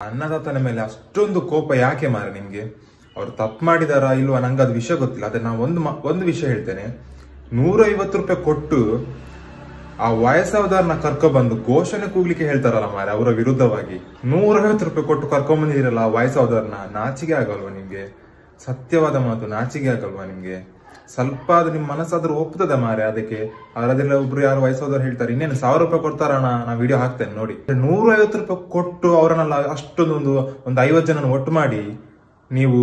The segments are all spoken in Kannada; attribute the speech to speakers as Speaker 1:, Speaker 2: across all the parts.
Speaker 1: ಅನ್ನದಾತನ ಮೇಲೆ ಅಷ್ಟೊಂದು ಕೋಪ ಯಾಕೆ ಮಾರ ನಿಮ್ಗೆ? ಅವ್ರು ತಪ್ಪು ಮಾಡಿದಾರಾ ಇಲ್ವಾ ನಂಗೆ ಅದು ವಿಷಯ ಗೊತ್ತಿಲ್ಲ. ಅದೇ ನಾ ಒಂದು ವಿಷಯ ಹೇಳ್ತೇನೆ. 150 ರೂಪಾಯಿ ಕೊಟ್ಟು ಆ ವಯಸ್ಸಾದವ್ರನ್ನ ಕರ್ಕೊಬಂದು ಘೋಷಣೆ ಕೂಗ್ಲಿಕ್ಕೆ ಹೇಳ್ತಾರಲ್ಲ ಮಾರ ಅವರ ವಿರುದ್ಧವಾಗಿ. 150 ರೂಪಾಯಿ ಕೊಟ್ಟು ಕರ್ಕೊಂಬಂದಿರಲ್ಲ ಆ ವಯಸ್ಸಾದವ್ರನ್ನ. ನಾಚಿಗೆ ಆಗಲ್ವಾ ನಿಮ್ಗೆ? ಸತ್ಯವಾದ ಮಾತು, ನಾಚಿಗೆ ಆಗಲ್ವಾ ನಿಮ್ಗೆ? ಸ್ವಲ್ಪ ಅದು ನಿಮ್ ಮನಸ್ಸಾದ್ರೂ ಒಪ್ತದ ಮಾರೆ ಅದಕ್ಕೆ. ಅವರದೆಲ್ಲ ಒಬ್ರು ಯಾರು ವಯಸ್ಸಾದವ್ರು ಹೇಳ್ತಾರೆ ಇನ್ನೇನು 1000 ರೂಪಾಯಿ ಕೊಡ್ತಾರಣ್ಣ, ನಾ ವಿಡಿಯೋ ಹಾಕ್ತೇನೆ ನೋಡಿ. 150 ರೂಪಾಯಿ ಕೊಟ್ಟು ಅವರನ್ನೆಲ್ಲ ಅಷ್ಟೊಂದು ಒಂದು 50 ಜನ ಒಟ್ಟು ಮಾಡಿ ನೀವು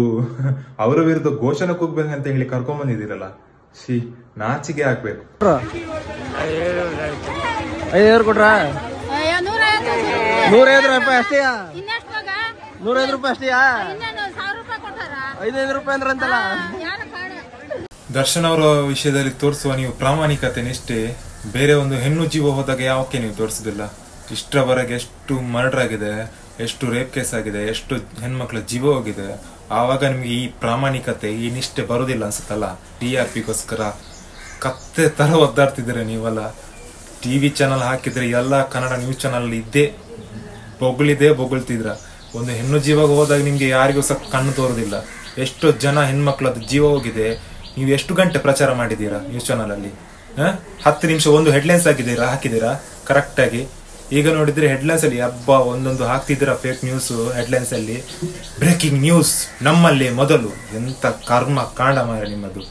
Speaker 1: ಅವರ ವಿರುದ್ಧ ಘೋಷಣೆ ಕೂಗ್ಬೇಕಂತ ಹೇಳಿ ಕರ್ಕೊಂಡ್ ಬಂದಿದ್ದೀರಲ್ಲ, ಶಿ ನಾಚಿಗೆ ಆಗ್ಬೇಕು.
Speaker 2: 5 ಕೊಟ್ರ 150 ರೂಪಾಯಿ ಅಷ್ಟೇಯಾ? 150 ರೂಪಾಯಿ ಅಷ್ಟೇಯಾ? 500 ರೂಪಾಯಿ ಅಂದ್ರೆ ಅಂತಲ್ಲ.
Speaker 1: ದರ್ಶನ್ ಅವರ ವಿಷಯದಲ್ಲಿ ತೋರಿಸುವ ನೀವು ಪ್ರಾಮಾಣಿಕತೆ ನಿಷ್ಠೆ ಬೇರೆ ಒಂದು ಹೆಣ್ಣು ಜೀವ ಹೋದಾಗ ಯಾವಕ್ಕೆ ನೀವು ತೋರಿಸುದಿಲ್ಲ? ಇಷ್ಟರವರೆಗೆ ಎಷ್ಟು ಮರ್ಡರ್ ಆಗಿದೆ, ಎಷ್ಟು ರೇಪ್ ಕೇಸ್ ಆಗಿದೆ, ಎಷ್ಟು ಹೆಣ್ಮಕ್ಳ ಜೀವ ಹೋಗಿದೆ. ಆವಾಗ ನಿಮ್ಗೆ ಈ ಪ್ರಾಮಾಣಿಕತೆ, ಈ ನಿಷ್ಠೆ ಬರುದಿಲ್ಲ ಅನ್ಸುತ್ತಲ್ಲ. TRPಗೋಸ್ಕರ ಕತ್ತೆ ತರ ಒದ್ದಾಡ್ತಿದ್ರೆ ನೀವಲ್ಲ. TV ಚಾನಲ್ ಹಾಕಿದ್ರೆ ಎಲ್ಲ ಕನ್ನಡ ನ್ಯೂಸ್ ಚಾನಲ್ ಇದ್ದೇ ಬೊಗಳ್ತಿದ್ರ. ಒಂದು ಹೆಣ್ಣು ಜೀವ ಹೋದಾಗ ನಿಮ್ಗೆ ಯಾರಿಗೂ ಸಹ ಕಣ್ಣು ತೋರುದಿಲ್ಲ. ಎಷ್ಟೋ ಜನ ಹೆಣ್ಮಕ್ಳದ್ದು ಜೀವ ಹೋಗಿದೆ. ನೀವು ಎಷ್ಟು ಗಂಟೆ ಪ್ರಚಾರ ಮಾಡಿದೀರಾ ನ್ಯೂಸ್ ಚಾನಲ್ ಅಲ್ಲಿ? 10 ನಿಮಿಷ ಒಂದು ಹೆಡ್ಲೈನ್ಸ್ ಹಾಕಿದೀರಾ ಕರೆಕ್ಟ್ ಆಗಿ? ಈಗ ನೋಡಿದ್ರೆ ಹೆಡ್ಲೈನ್ಸ್ ಅಲ್ಲಿ ಒಂದೊಂದು ಹಾಕ್ತಿದ್ದೀರಾ ಫೇಕ್ ನ್ಯೂಸ್. ಹೆಡ್ಲೈನ್ಸ್ ಅಲ್ಲಿ ಬ್ರೇಕಿಂಗ್ ನ್ಯೂಸ್, ನಮ್ಮಲ್ಲಿ ಮೊದಲು. ಎಂತ ಕರ್ಮ ಕಾಂಡ ಮಾರ ನಿಮ್ಮದು.